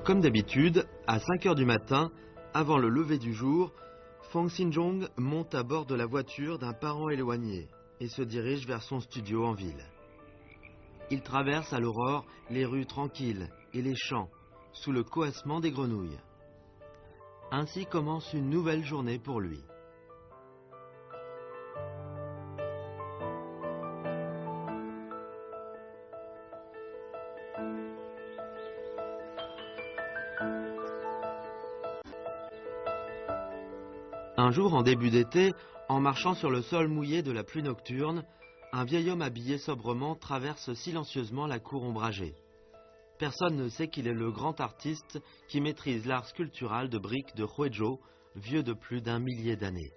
Comme d'habitude, à 5 heures du matin, avant le lever du jour, Fang Xinzhong monte à bord de la voiture d'un parent éloigné et se dirige vers son studio en ville. Il traverse à l'aurore les rues tranquilles et les champs, sous le coassement des grenouilles. Ainsi commence une nouvelle journée pour lui. Un jour, en début d'été, en marchant sur le sol mouillé de la pluie nocturne, un vieil homme habillé sobrement traverse silencieusement la cour ombragée. Personne ne sait qu'il est le grand artiste qui maîtrise l'art sculptural de briques de Huizhou, vieux de plus d'1 millier d'années.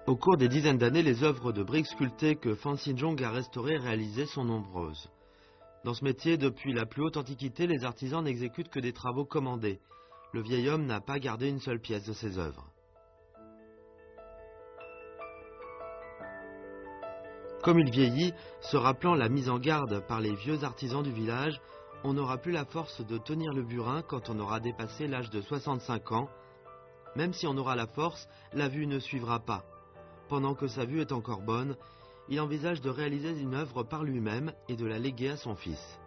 Au cours des dizaines d'années, les œuvres de briques sculptées que Fang Xinzhong a restaurées et réalisées sont nombreuses. Dans ce métier, depuis la plus haute antiquité, les artisans n'exécutent que des travaux commandés. Le vieil homme n'a pas gardé une seule pièce de ses œuvres. Comme il vieillit, se rappelant la mise en garde par les vieux artisans du village, on n'aura plus la force de tenir le burin quand on aura dépassé l'âge de 65 ans. Même si on aura la force, la vue ne suivra pas. Pendant que sa vue est encore bonne, il envisage de réaliser une œuvre par lui-même et de la léguer à son fils.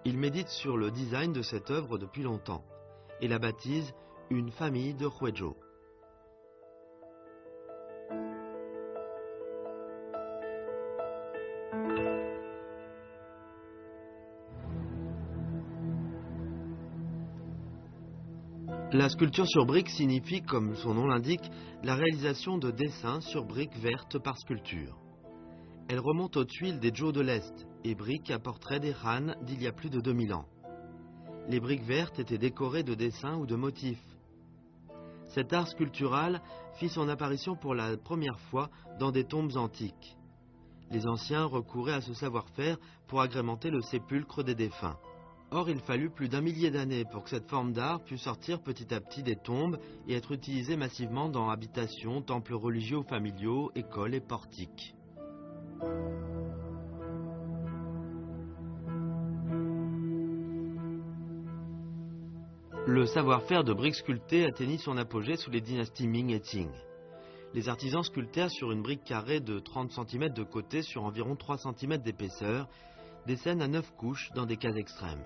Il médite sur le design de cette œuvre depuis longtemps et la baptise une famille de Huizhou. La sculpture sur briques signifie, comme son nom l'indique, la réalisation de dessins sur briques vertes par sculpture. Elle remonte aux tuiles des Zhou de l'Est et briques à portrait des Han d'il y a plus de 2000 ans. Les briques vertes étaient décorées de dessins ou de motifs. Cet art sculptural fit son apparition pour la première fois dans des tombes antiques. Les anciens recouraient à ce savoir-faire pour agrémenter le sépulcre des défunts. Or, il fallut plus d'1 millier d'années pour que cette forme d'art pût sortir petit à petit des tombes et être utilisée massivement dans habitations, temples religieux ou familiaux, écoles et portiques. Le savoir-faire de briques sculptées atteignit son apogée sous les dynasties Ming et Qing. Les artisans sculptèrent sur une brique carrée de 30 cm de côté sur environ 3 cm d'épaisseur des scènes à 9 couches dans des cas extrêmes.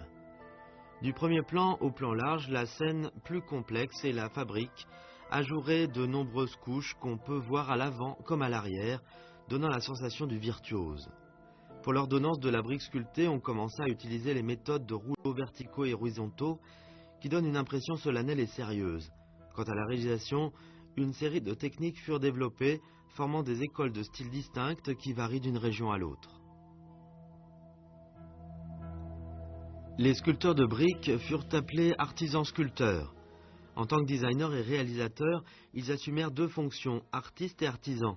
Du premier plan au plan large, la scène plus complexe est la fabrique, ajourée de nombreuses couches qu'on peut voir à l'avant comme à l'arrière, donnant la sensation du virtuose. Pour l'ordonnance de la brique sculptée, on commença à utiliser les méthodes de rouleaux verticaux et horizontaux qui donnent une impression solennelle et sérieuse. Quant à la réalisation, une série de techniques furent développées, formant des écoles de styles distinctes qui varient d'une région à l'autre. Les sculpteurs de briques furent appelés artisans sculpteurs. En tant que designers et réalisateurs, ils assumèrent 2 fonctions, artistes et artisans.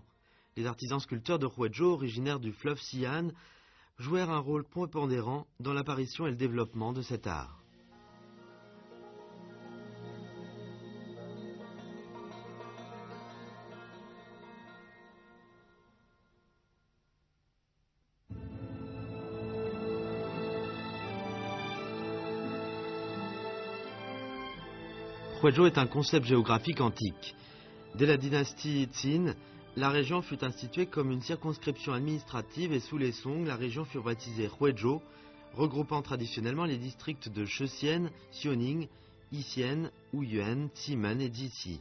Les artisans sculpteurs de Huizhou, originaires du fleuve Xi'an, jouèrent un rôle prépondérant dans l'apparition et le développement de cet art. Huizhou est un concept géographique antique. Dès la dynastie Qin, la région fut instituée comme une circonscription administrative et sous les Song, la région fut baptisée Huizhou, regroupant traditionnellement les districts de Shesian, Xiaoning, Yisian, Wuyuan, Ximen et Jixi.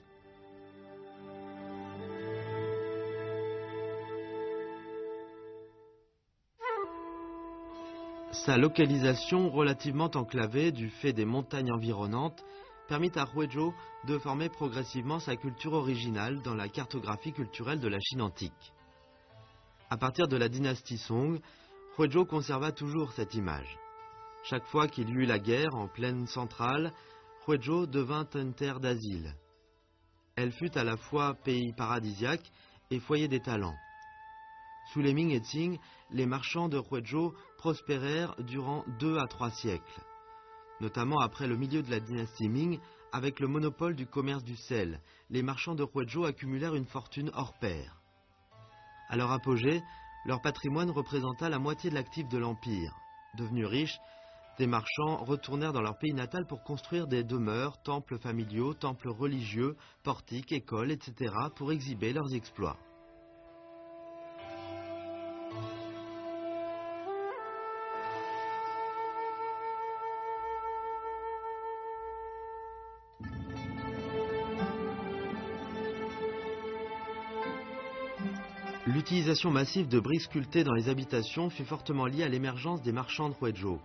Sa localisation relativement enclavée du fait des montagnes environnantes permit à Huizhou de former progressivement sa culture originale dans la cartographie culturelle de la Chine antique. À partir de la dynastie Song, Houezhou conserva toujours cette image. Chaque fois qu'il y eut la guerre en plaine centrale, Houezhou devint une terre d'asile. Elle fut à la fois pays paradisiaque et foyer des talents. Sous les Ming et Qing, les marchands de Houezhou prospérèrent durant 2 à 3 siècles, notamment après le milieu de la dynastie Ming. Avec le monopole du commerce du sel, les marchands de Houezhou accumulèrent une fortune hors pair. À leur apogée, leur patrimoine représenta la moitié de l'actif de l'Empire. Devenus riches, des marchands retournèrent dans leur pays natal pour construire des demeures, temples familiaux, temples religieux, portiques, écoles, etc. pour exhiber leurs exploits. L'utilisation massive de briques sculptées dans les habitations fut fortement liée à l'émergence des marchands de Houezhou.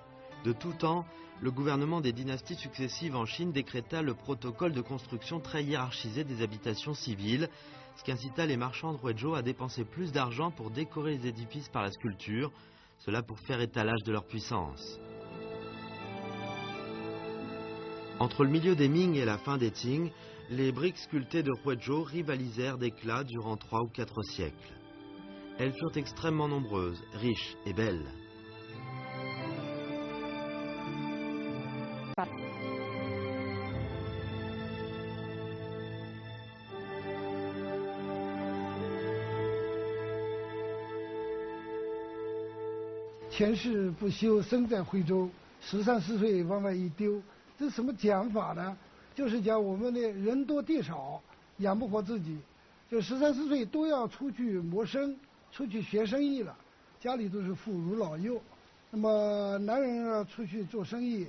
De tout temps, le gouvernement des dynasties successives en Chine décréta le protocole de construction très hiérarchisé des habitations civiles, ce qui incita les marchands de Houezhou à dépenser plus d'argent pour décorer les édifices par la sculpture, cela pour faire étalage de leur puissance. Entre le milieu des Ming et la fin des Qing, les briques sculptées de Houezhou rivalisèrent d'éclat durant 3 ou 4 siècles. Elles furent extrêmement nombreuses, riches et belles. «前世不修，生在徽州，13、14岁往外一丢。”这什么讲法呢？就是讲我们的人多地少，养不活自己，就13、14岁都要出去谋生，出去学生意了，家里都是妇孺老幼。那么男人要出去做生意，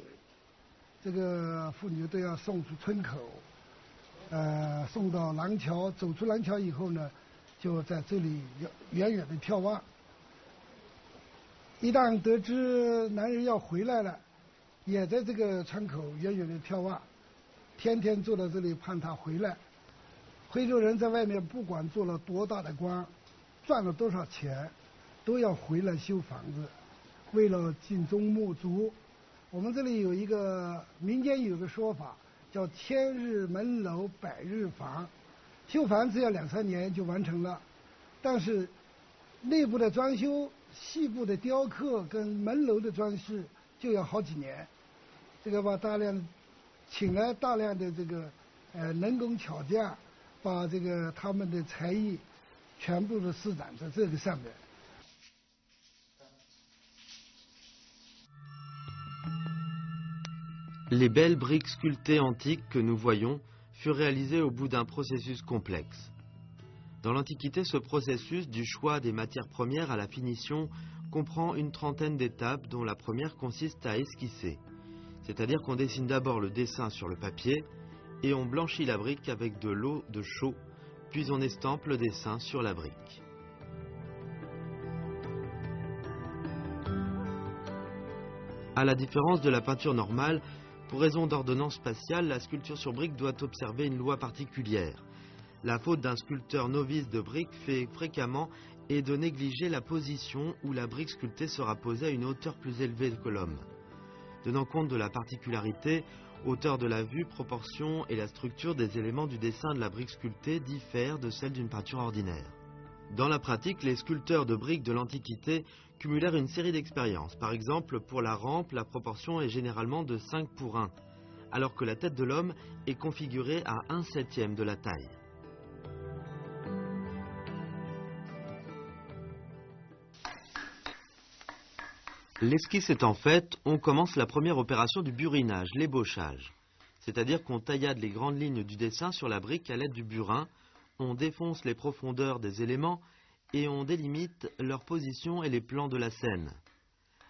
这个妇女都要送出村口，送到廊桥，走出廊桥以后呢，就在这里远远的眺望。一旦得知男人要回来了，也在这个窗口远远的眺望，天天坐在这里盼他回来。徽州人在外面不管做了多大的官，赚了多少钱，都要回来修房子，为了尽忠睦族。我们这里有一个民间有个说法，叫千日门楼百日房，修房子要2、3年就完成了，但是内部的装修、细部的雕刻跟门楼的装饰就要好几年。这个把请来大量的这个人工巧匠，把这个他们的才艺全部都施展在这个上面。Les belles briques sculptées antiques que nous voyons furent réalisées au bout d'un processus complexe. Dans l'Antiquité, ce processus du choix des matières premières à la finition comprend une trentaine d'étapes dont la première consiste à esquisser. C'est-à-dire qu'on dessine d'abord le dessin sur le papier et on blanchit la brique avec de l'eau de chaux, puis on estampe le dessin sur la brique. À la différence de la peinture normale, pour raison d'ordonnance spatiale, la sculpture sur brique doit observer une loi particulière. La faute d'un sculpteur novice de brique fait fréquemment est de négliger la position où la brique sculptée sera posée à une hauteur plus élevée que l'homme. Tenant compte de la particularité, hauteur de la vue, proportion et la structure des éléments du dessin de la brique sculptée diffèrent de celle d'une peinture ordinaire. Dans la pratique, les sculpteurs de briques de l'Antiquité cumulèrent une série d'expériences. Par exemple, pour la rampe, la proportion est généralement de 5 pour 1, alors que la tête de l'homme est configurée à 1/7 de la taille. L'esquisse étant faite, on commence la première opération du burinage, l'ébauchage. C'est-à-dire qu'on taillade les grandes lignes du dessin sur la brique à l'aide du burin, on défonce les profondeurs des éléments et on délimite leur position et les plans de la scène.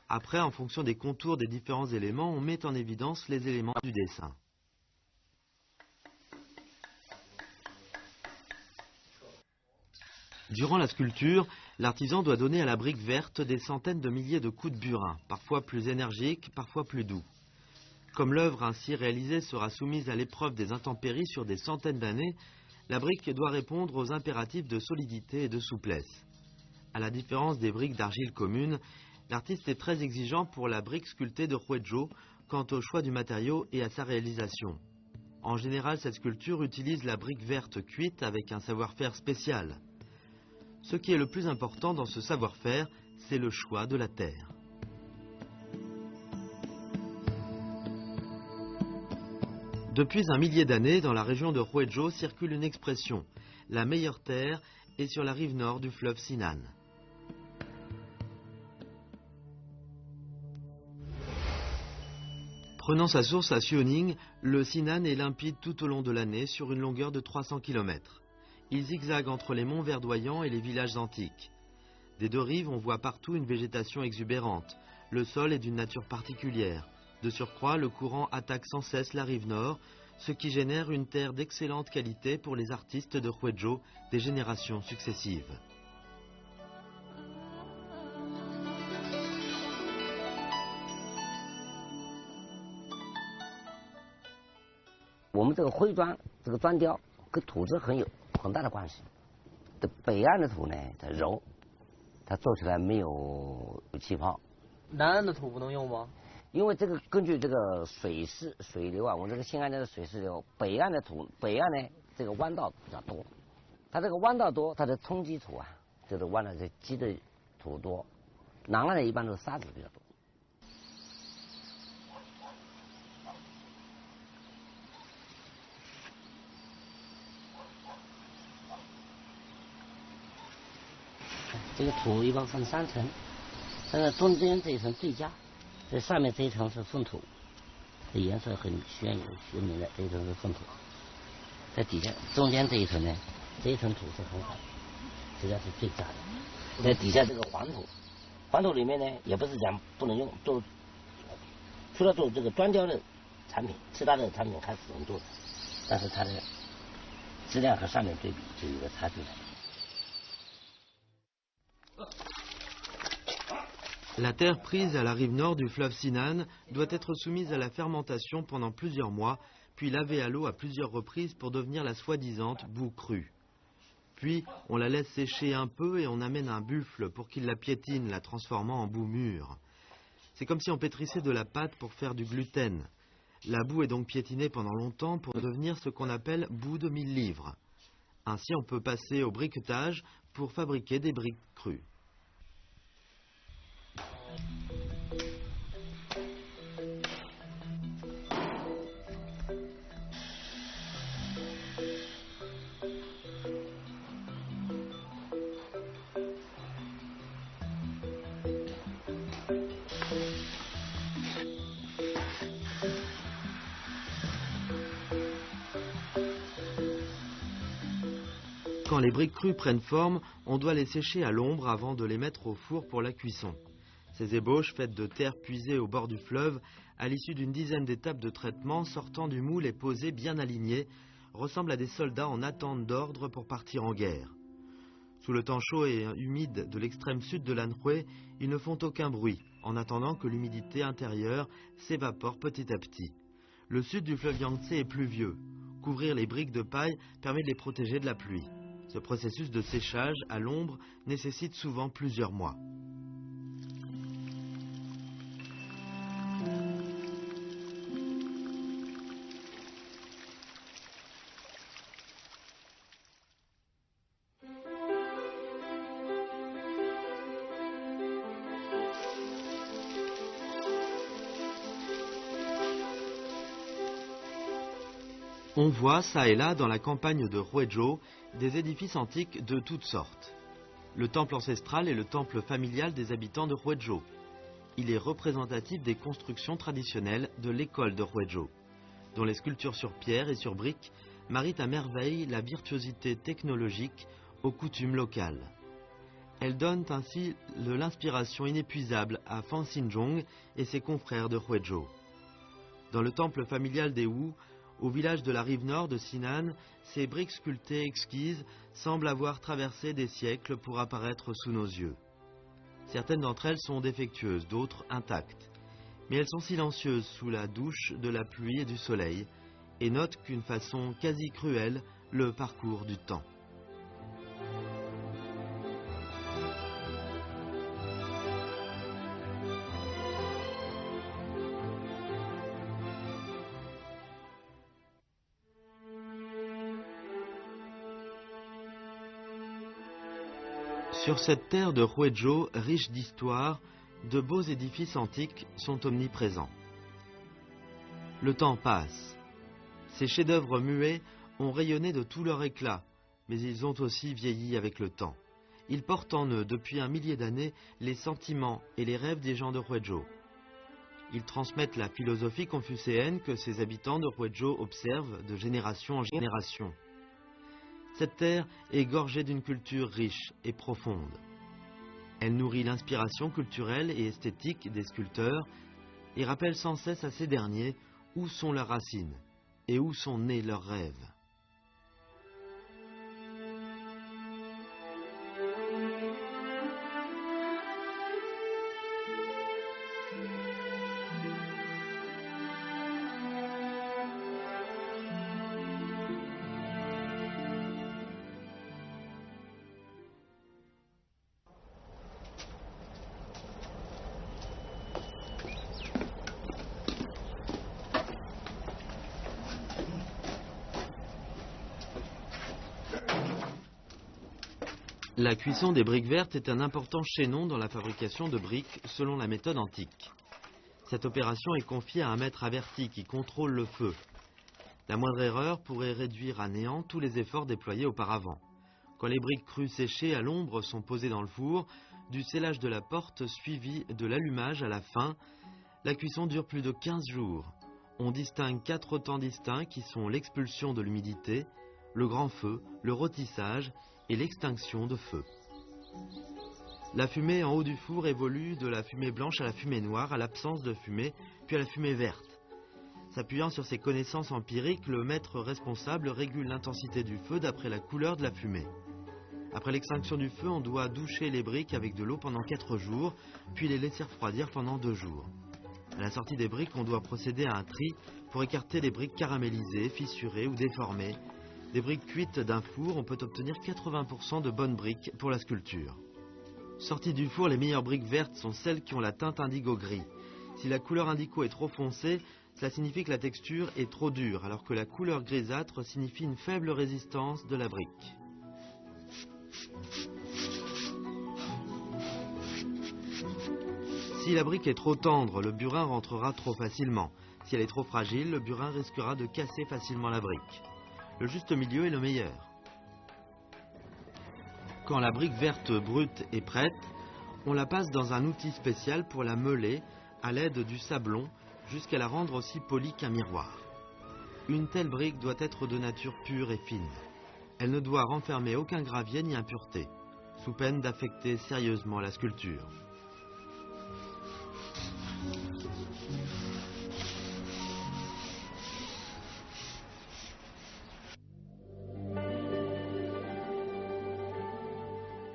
Après, en fonction des contours des différents éléments, on met en évidence les éléments du dessin. Durant la sculpture, l'artisan doit donner à la brique verte des centaines de milliers de coups de burin, parfois plus énergiques, parfois plus doux. Comme l'œuvre ainsi réalisée sera soumise à l'épreuve des intempéries sur des centaines d'années, la brique doit répondre aux impératifs de solidité et de souplesse. À la différence des briques d'argile commune, L'artiste est très exigeant pour la brique sculptée de Huizhou quant au choix du matériau et à sa réalisation. En général, cette sculpture utilise la brique verte cuite avec un savoir-faire spécial. Ce qui est le plus important dans ce savoir-faire, c'est le choix de la terre. Depuis un millier d'années, dans la région de Huizhou circule une expression. La meilleure terre est sur la rive nord du fleuve Sinan. Prenant sa source à Xiuning, le Sinan est limpide tout au long de l'année sur une longueur de 300 km. Il zigzague entre les monts verdoyants et les villages antiques. Des deux rives, on voit partout une végétation exubérante. Le sol est d'une nature particulière. De surcroît, le courant attaque sans cesse la rive nord, ce qui génère une terre d'excellente qualité pour les artistes de Huizhou des générations successives. 我们这个灰砖这个砖雕跟土质很大的关系。这北岸的土呢，它柔，它做起来没有气泡。南岸的土不能用吗？因为这个根据这个水势水流啊，我这个新安家的水势流，北岸的土，北岸呢这个弯道比较多，它这个弯道多，它的冲积土啊，这个弯道这积的土多。南岸的一般都是沙子比较多。 这个土一般分3层，这个中间这一层最佳，这上面这一层是粪土，这颜色很鲜明的，这一层是粪土。在底下中间这一层呢，这一层土是很好，这个是最佳的。在底下这个黄土，黄土里面呢也不是讲不能用，做除了做这个砖雕的产品，其他的产品还是能做的，但是它的质量和上面对比就有个差距了。 La terre prise à la rive nord du fleuve Sinan doit être soumise à la fermentation pendant plusieurs mois, puis lavée à l'eau à plusieurs reprises pour devenir la soi-disante boue crue. Puis on la laisse sécher un peu et on amène un buffle pour qu'il la piétine, la transformant en boue mûre. C'est comme si on pétrissait de la pâte pour faire du gluten. La boue est donc piétinée pendant longtemps pour devenir ce qu'on appelle boue de 1000 livres. Ainsi on peut passer au briquetage pour fabriquer des briques crues. 'Quand les briques crues prennent forme, on doit les sécher à l'ombre avant de les mettre au four pour la cuisson. Ces ébauches, faites de terre puisée au bord du fleuve, à l'issue d'une dizaine d'étapes de traitement, sortant du moule et posées bien alignées, ressemblent à des soldats en attente d'ordre pour partir en guerre. Sous le temps chaud et humide de l'extrême sud de l'Anhui, ils ne font aucun bruit, en attendant que l'humidité intérieure s'évapore petit à petit. Le sud du fleuve Yangtze est pluvieux. Couvrir les briques de paille permet de les protéger de la pluie. Ce processus de séchage à l'ombre nécessite souvent plusieurs mois. On voit ça et là dans la campagne de Huizhou des édifices antiques de toutes sortes. Le temple ancestral est le temple familial des habitants de Huizhou. Il est représentatif des constructions traditionnelles de l'école de Huizhou, dont les sculptures sur pierre et sur briques marient à merveille la virtuosité technologique aux coutumes locales. Elles donnent ainsi de l'inspiration inépuisable à Fan Xinzhong et ses confrères de Huizhou. Dans le temple familial des Wu, au village de la rive nord de Sinan, ces briques sculptées exquises semblent avoir traversé des siècles pour apparaître sous nos yeux. Certaines d'entre elles sont défectueuses, d'autres intactes. Mais elles sont silencieuses sous la douche de la pluie et du soleil, et notent qu'une façon quasi cruelle le parcours du temps. Sur cette terre de Huizhou, riche d'histoire, de beaux édifices antiques sont omniprésents. Le temps passe. Ces chefs-d'œuvre muets ont rayonné de tout leur éclat, mais ils ont aussi vieilli avec le temps. Ils portent en eux, depuis un millier d'années, les sentiments et les rêves des gens de Huizhou. Ils transmettent la philosophie confucéenne que ces habitants de Huizhou observent de génération en génération. Cette terre est gorgée d'une culture riche et profonde. Elle nourrit l'inspiration culturelle et esthétique des sculpteurs et rappelle sans cesse à ces derniers où sont leurs racines et où sont nés leurs rêves. La cuisson des briques vertes est un important chaînon dans la fabrication de briques selon la méthode antique. Cette opération est confiée à un maître averti qui contrôle le feu. La moindre erreur pourrait réduire à néant tous les efforts déployés auparavant. Quand les briques crues séchées à l'ombre sont posées dans le four, du scellage de la porte suivi de l'allumage à la fin, la cuisson dure plus de 15 jours. On distingue 4 temps distincts qui sont l'expulsion de l'humidité, le grand feu, le rôtissage et l'extinction de feu. La fumée en haut du four évolue de la fumée blanche à la fumée noire, à l'absence de fumée, puis à la fumée verte. S'appuyant sur ses connaissances empiriques, le maître responsable régule l'intensité du feu d'après la couleur de la fumée. Après l'extinction du feu, on doit doucher les briques avec de l'eau pendant 4 jours, puis les laisser refroidir pendant 2 jours. À la sortie des briques, on doit procéder à un tri pour écarter les briques caramélisées, fissurées ou déformées. Des briques cuites d'un four, on peut obtenir 80% de bonnes briques pour la sculpture. Sorties du four, les meilleures briques vertes sont celles qui ont la teinte indigo gris. Si la couleur indigo est trop foncée, cela signifie que la texture est trop dure, alors que la couleur grisâtre signifie une faible résistance de la brique. Si la brique est trop tendre, le burin rentrera trop facilement. Si elle est trop fragile, le burin risquera de casser facilement la brique. Le juste milieu est le meilleur. Quand la brique verte brute est prête, on la passe dans un outil spécial pour la meuler à l'aide du sablon jusqu'à la rendre aussi polie qu'un miroir. Une telle brique doit être de nature pure et fine. Elle ne doit renfermer aucun gravier ni impureté, sous peine d'affecter sérieusement la sculpture.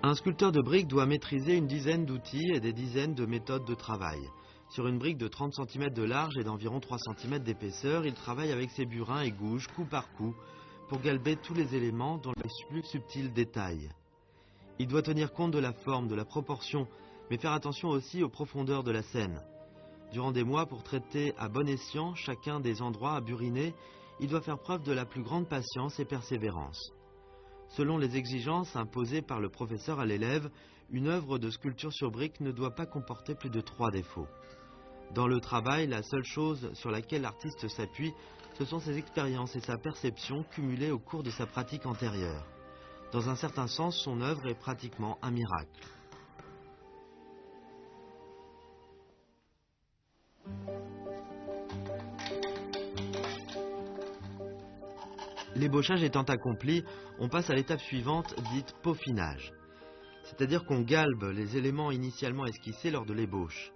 Un sculpteur de briques doit maîtriser une dizaine d'outils et des dizaines de méthodes de travail. Sur une brique de 30 cm de large et d'environ 3 cm d'épaisseur, il travaille avec ses burins et gouges, coup par coup, pour galber tous les éléments dans les plus subtils détails. Il doit tenir compte de la forme, de la proportion, mais faire attention aussi aux profondeurs de la scène. Durant des mois, pour traiter à bon escient chacun des endroits à buriner, il doit faire preuve de la plus grande patience et persévérance. Selon les exigences imposées par le professeur à l'élève, une œuvre de sculpture sur brique ne doit pas comporter plus de 3 défauts. Dans le travail, la seule chose sur laquelle l'artiste s'appuie, ce sont ses expériences et sa perception cumulées au cours de sa pratique antérieure. Dans un certain sens, son œuvre est pratiquement un miracle. L'ébauchage étant accompli, on passe à l'étape suivante, dite peaufinage. C'est-à-dire qu'on galbe les éléments initialement esquissés lors de l'ébauche.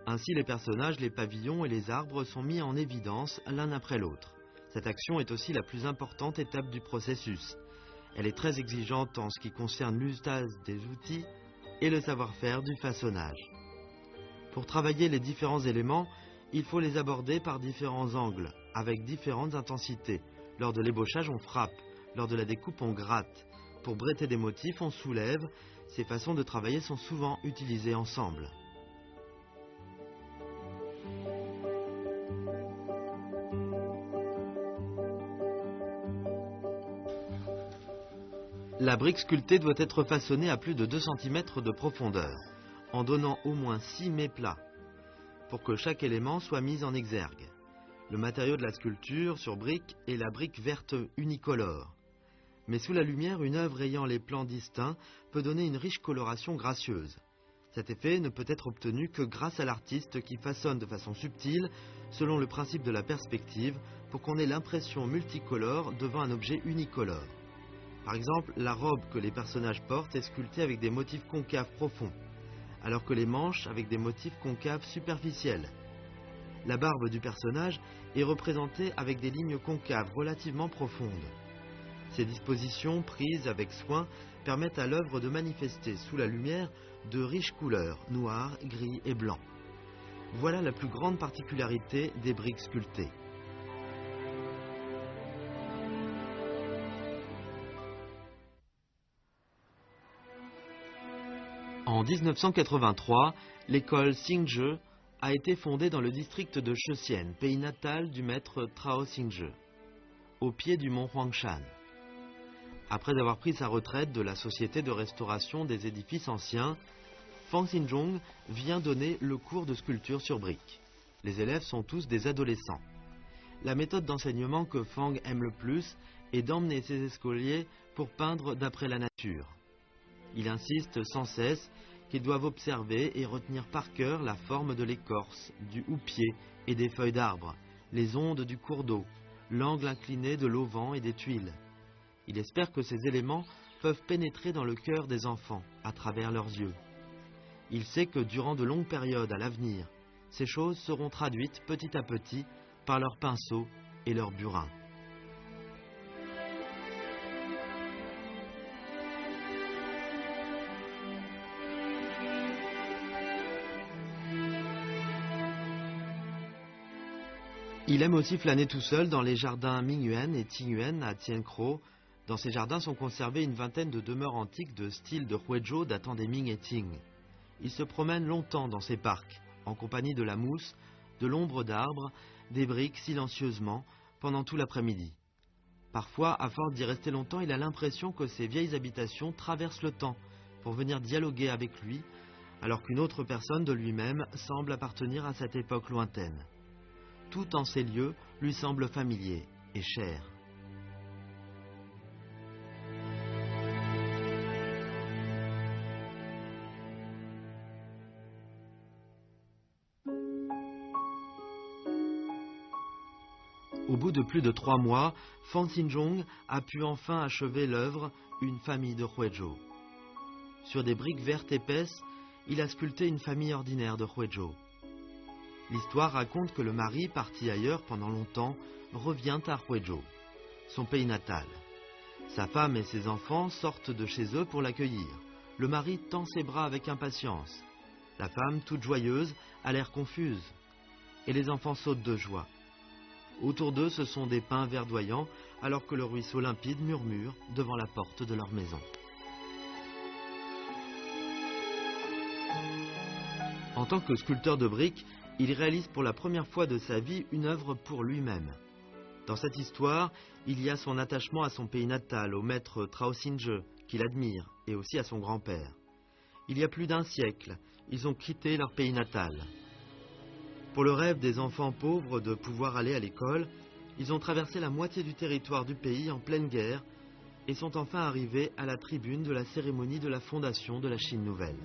Ainsi, les personnages, les pavillons et les arbres sont mis en évidence l'un après l'autre. Cette action est aussi la plus importante étape du processus. Elle est très exigeante en ce qui concerne l'usage des outils et le savoir-faire du façonnage. Pour travailler les différents éléments, il faut les aborder par différents angles, avec différentes intensités. Lors de l'ébauchage, on frappe. Lors de la découpe, on gratte. Pour bréter des motifs, on soulève. Ces façons de travailler sont souvent utilisées ensemble. La brique sculptée doit être façonnée à plus de 2 cm de profondeur, en donnant au moins 6 mets plats, pour que chaque élément soit mis en exergue. Le matériau de la sculpture sur brique est la brique verte unicolore. Mais sous la lumière, une œuvre ayant les plans distincts peut donner une riche coloration gracieuse. Cet effet ne peut être obtenu que grâce à l'artiste qui façonne de façon subtile, selon le principe de la perspective, pour qu'on ait l'impression multicolore devant un objet unicolore. Par exemple, la robe que les personnages portent est sculptée avec des motifs concaves profonds, alors que les manches avec des motifs concaves superficiels. La barbe du personnage est représentée avec des lignes concaves relativement profondes. Ces dispositions, prises avec soin, permettent à l'œuvre de manifester sous la lumière de riches couleurs, noir, gris et blanc. Voilà la plus grande particularité des briques sculptées. En 1983, l'école Xingzhe a été fondée dans le district de Shesian, pays natal du maître Trao Xingzhe, au pied du mont Huangshan. Après avoir pris sa retraite de la société de restauration des édifices anciens, Fang Xinzhong vient donner le cours de sculpture sur brique. Les élèves sont tous des adolescents. La méthode d'enseignement que Fang aime le plus est d'emmener ses écoliers pour peindre d'après la nature. Il insiste sans cesse qu'ils doivent observer et retenir par cœur la forme de l'écorce, du houppier et des feuilles d'arbre, les ondes du cours d'eau, l'angle incliné de l'auvent et des tuiles. Il espère que ces éléments peuvent pénétrer dans le cœur des enfants à travers leurs yeux. Il sait que durant de longues périodes à l'avenir, ces choses seront traduites petit à petit par leurs pinceaux et leurs burins. Il aime aussi flâner tout seul dans les jardins Mingyuan et Qingyuan à Tiancro. Dans ces jardins sont conservées une vingtaine de demeures antiques de style de Huizhou datant des Ming et Qing. Il se promène longtemps dans ces parcs, en compagnie de la mousse, de l'ombre d'arbres, des briques silencieusement, pendant tout l'après-midi. Parfois, à force d'y rester longtemps, il a l'impression que ces vieilles habitations traversent le temps pour venir dialoguer avec lui, alors qu'une autre personne de lui-même semble appartenir à cette époque lointaine. Tout en ces lieux lui semble familier et cher. Au bout de plus de 3 mois, Fang Xinzhong a pu enfin achever l'œuvre Une famille de Huizhou. Sur des briques vertes épaisses, il a sculpté une famille ordinaire de Huizhou. L'histoire raconte que le mari, parti ailleurs pendant longtemps, revient à Huizhou, son pays natal. Sa femme et ses enfants sortent de chez eux pour l'accueillir. Le mari tend ses bras avec impatience. La femme, toute joyeuse, a l'air confuse. Et les enfants sautent de joie. Autour d'eux, ce sont des pins verdoyants, alors que le ruisseau limpide murmure devant la porte de leur maison. En tant que sculpteur de briques, il réalise pour la première fois de sa vie une œuvre pour lui-même. Dans cette histoire, il y a son attachement à son pays natal, au maître Trao Xingzhe, qu'il admire, et aussi à son grand-père. Il y a plus d'un siècle, ils ont quitté leur pays natal. Pour le rêve des enfants pauvres de pouvoir aller à l'école, ils ont traversé la moitié du territoire du pays en pleine guerre et sont enfin arrivés à la tribune de la cérémonie de la fondation de la Chine nouvelle.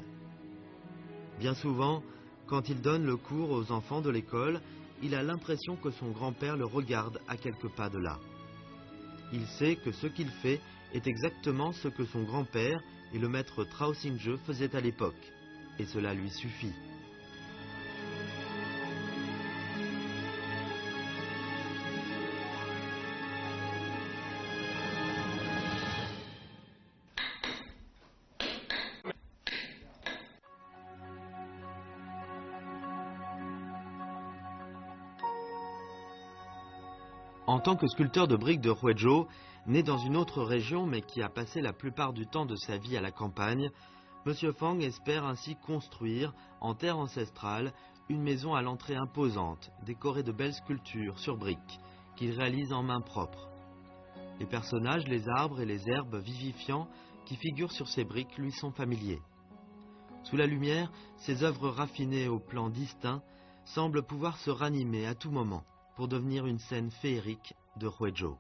Bien souvent, quand il donne le cours aux enfants de l'école, il a l'impression que son grand-père le regarde à quelques pas de là. Il sait que ce qu'il fait est exactement ce que son grand-père et le maître Trao Xingzhe faisaient à l'époque, et cela lui suffit. En tant que sculpteur de briques de Huizhou, né dans une autre région mais qui a passé la plupart du temps de sa vie à la campagne, M. Fang espère ainsi construire, en terre ancestrale, une maison à l'entrée imposante, décorée de belles sculptures sur briques, qu'il réalise en main propre. Les personnages, les arbres et les herbes vivifiants qui figurent sur ces briques lui sont familiers. Sous la lumière, ces œuvres raffinées au plan distinct semblent pouvoir se ranimer à tout moment pour devenir une scène féerique de Huizhou.